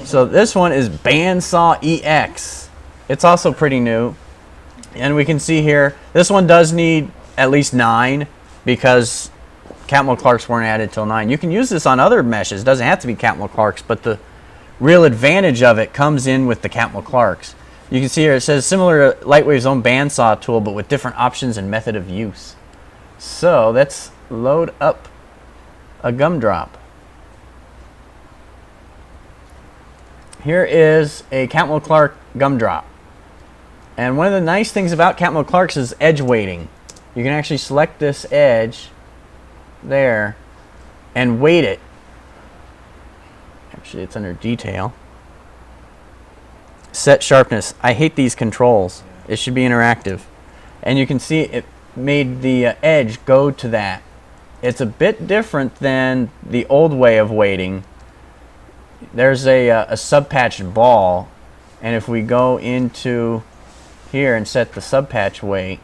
So this one is BandSaw Ex. It's also pretty new. And we can see here, this one does need at least 9 because Catmull Clarks weren't added till 9. You can use this on other meshes. It doesn't have to be Catmull Clarks, but the real advantage of it comes in with the Catmull Clarks. You can see here it says similar to LightWave's own bandsaw tool, but with different options and method of use. So let's load up a gumdrop. Here is a Catmull Clark gumdrop. And one of the nice things about Catmull Clarks is edge weighting. You can actually select this edge there and weight it. Actually, it's under detail. Set sharpness. I hate these controls. It should be interactive. And you can see it made the edge go to that. It's a bit different than the old way of weighting. There's a sub-patched ball, and if we go into here and set the sub-patch weight,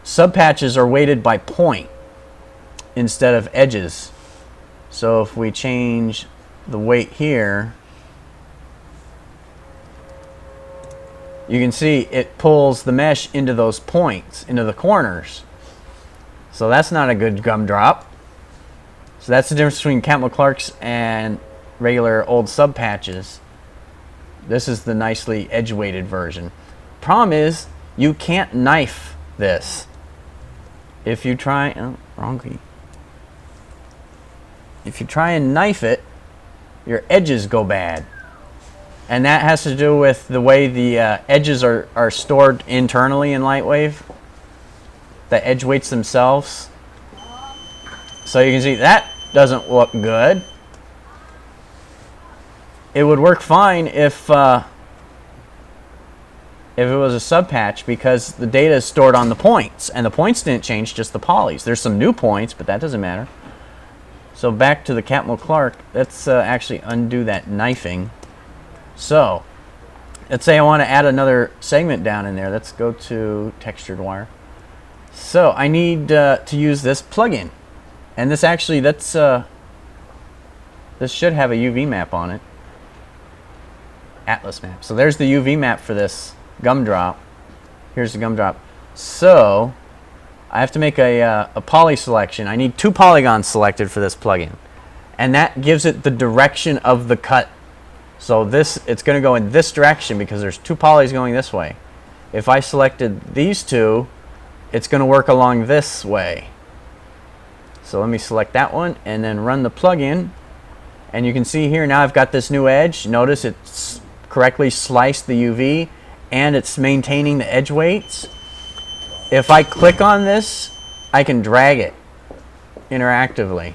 sub-patches are weighted by point instead of edges. So if we change the weight here, you can see it pulls the mesh into those points, into the corners. So that's not a good gumdrop. So that's the difference between Catmull Clarks and regular old sub patches. This is the nicely edge weighted version. Problem is, you can't knife this. If you try, wrong key. If you try and knife it, your edges go bad. And that has to do with the way the edges are stored internally in LightWave. The edge weights themselves. So you can see that doesn't look good. It would work fine if it was a sub patch, because the data is stored on the points, and the points didn't change, just the polys. There's some new points, but that doesn't matter. So back to the Catmull Clark. Let's actually undo that knifing. So let's say I want to add another segment down in there. Let's go to textured wire. So I need to use this plugin, and this actually this should have a UV map on it. Atlas map. So there's the UV map for this gumdrop. Here's the gumdrop. So I have to make a poly selection. I need 2 polygons selected for this plugin, and that gives it the direction of the cut. So it's going to go in this direction because there's 2 polys going this way. If I selected these 2, it's going to work along this way. So let me select that one and then run the plugin, and you can see here now I've got this new edge. Notice it's correctly sliced the UV, and it's maintaining the edge weights. If I click on this, I can drag it interactively.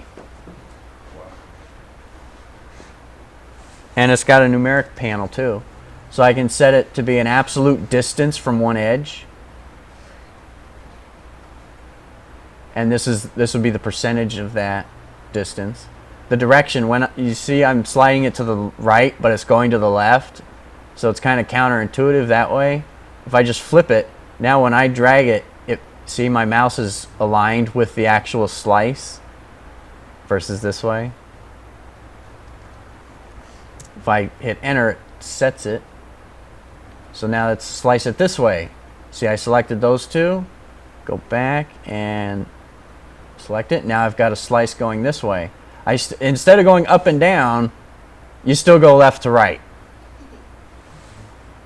And it's got a numeric panel too. So I can set it to be an absolute distance from one edge. And this would be the percentage of that distance. The direction, when you see I'm sliding it to the right, but it's going to the left. So it's kind of counterintuitive that way. If I just flip it, now when I drag it, see my mouse is aligned with the actual slice versus this way. If I hit enter, it sets it. So now let's slice it this way. See, I selected those 2. Go back and select it. Now I've got a slice going this way. Instead of going up and down, you still go left to right.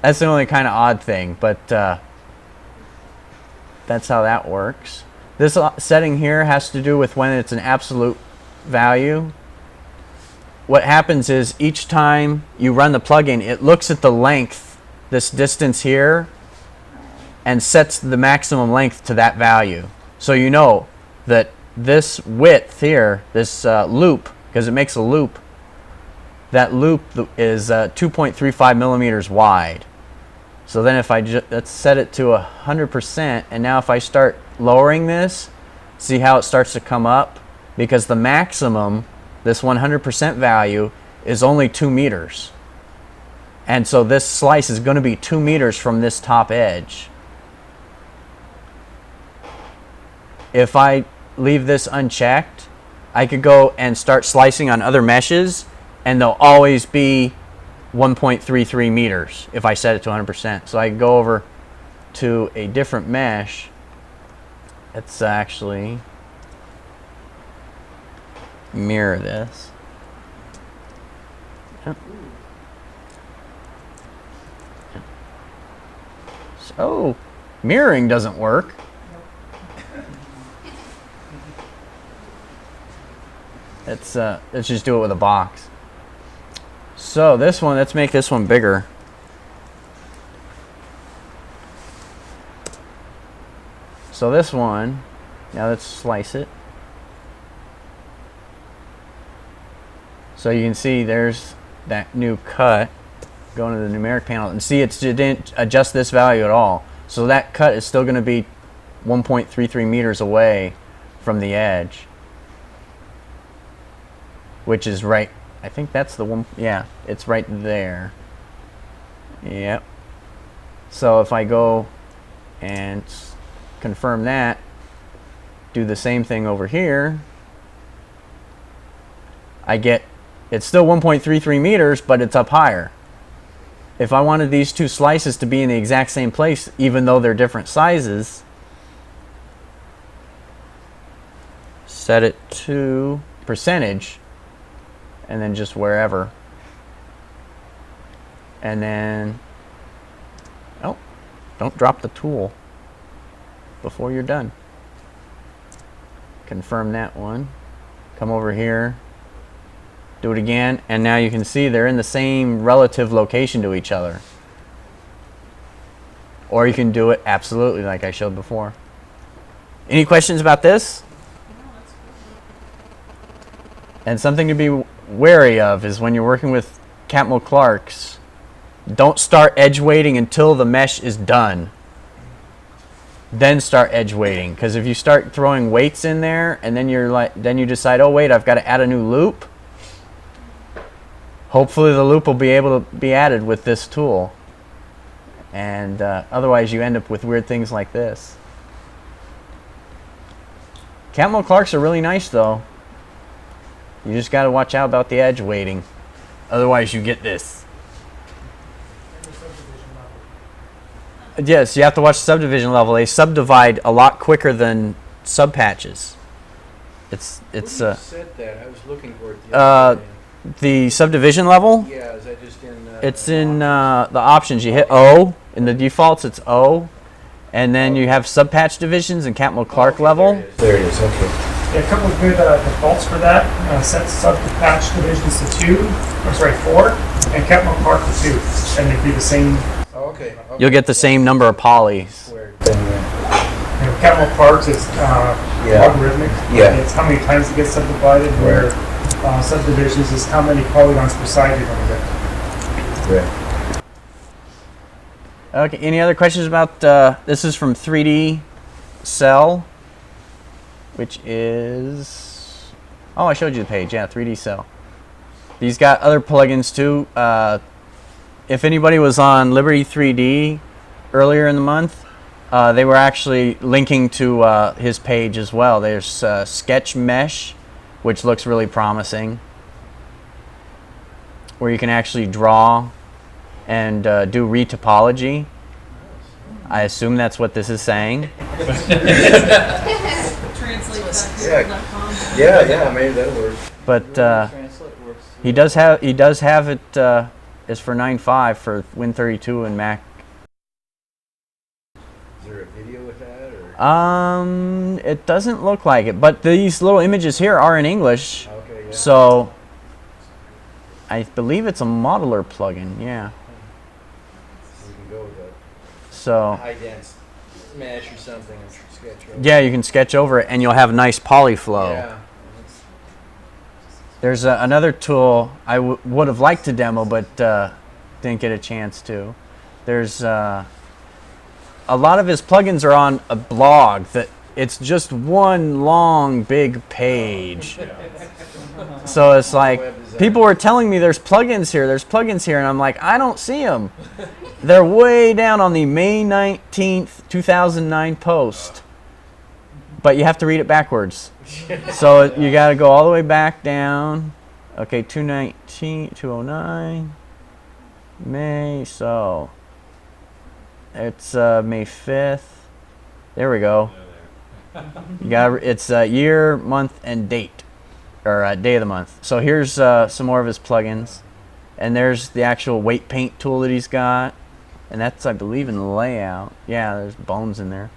That's the only kind of odd thing, but that's how that works. This setting here has to do with when it's an absolute value. What happens is each time you run the plugin, it looks at the length, this distance here, and sets the maximum length to that value. So you know that this width here, this loop, because it makes a loop, that loop is 2.35 millimeters wide. So then if let's set it to 100%, and now if I start lowering this, see how it starts to come up? Because the maximum, this 100% value, is only 2 meters. And so this slice is going to be 2 meters from this top edge. If I leave this unchecked, I could go and start slicing on other meshes, and they'll always be 1.33 meters if I set it to 100%. So I can go over to a different mesh. Let's actually mirror this. Yep. So mirroring doesn't work. Let's just do it with a box. So this one, let's make this one bigger. So this one, now let's slice it. So you can see there's that new cut going to the numeric panel, and see it didn't adjust this value at all. So that cut is still going to be 1.33 meters away from the edge, which is right, I think that's the one, yeah, it's right there. Yep. So if I go and confirm that, do the same thing over here, I get, it's still 1.33 meters, but it's up higher. If I wanted these two slices to be in the exact same place, even though they're different sizes, set it to percentage, and then just wherever. And then, oh, don't drop the tool before you're done. Confirm that one. Come over here. Do it again, and now you can see they're in the same relative location to each other. Or you can do it absolutely like I showed before. Any questions about this? And something to be wary of is when you're working with Catmull Clarks, don't start edge weighting until the mesh is done. Then start edge weighting, because if you start throwing weights in there and then then you decide, oh wait, I've got to add a new loop. Hopefully the loop will be able to be added with this tool, and otherwise you end up with weird things like this. Catmull Clarks are really nice though. You just got to watch out about the edge weighting, otherwise you get this. Yes, you have to watch subdivision level. They subdivide a lot quicker than sub patches. It's Where do you set that? I was looking for it the other day. The subdivision level. Yeah, is that just in? It's in the options. You hit O. In the defaults, it's O, and then you have sub patch divisions and Catmull Clark okay, level. There it is. Okay. Yeah, a couple of good defaults for that. Set sub-patch divisions to 4, and Catmull Clark to 2. And they'd be the same. Oh, okay. You'll get the same number of polys. Catmull Clarks is logarithmic. Yeah. It's how many times it gets subdivided, where subdivisions is how many polygons per side you're going to get. Right. Okay, any other questions about, this is from 3D Cell, which is, oh, I showed you the page, yeah, 3D Cell. These got other plugins too. If anybody was on Liberty 3D earlier in the month, they were actually linking to his page as well. There's Sketch Mesh, which looks really promising, where you can actually draw and do retopology. I assume that's what this is saying. Yeah, maybe that'll work. But he does have it. It's for 9.5 for Win32 and Mac. Is there a video with that? Or? It doesn't look like it, but these little images here are in English. Okay, yeah. So I believe it's a modeler plugin. Yeah. We can go with that. So High dense mesh or something and sketch over. yeah, you can sketch over it, and you'll have nice poly flow. Yeah. There's another tool I would have liked to demo, but didn't get a chance to. There's a lot of his plugins are on a blog that it's just one long big page. So it's like people were telling me there's plugins here, and I'm like, I don't see them. They're way down on the May 19th, 2009 post. But you have to read it backwards. So you got to go all the way back down. Okay, 219, 209. May, so it's May 5th. There we go. You got it's year, month, and date, or day of the month. So here's some more of his plugins, and there's the actual weight paint tool that he's got, and that's, I believe, in the layout. Yeah, there's bones in there.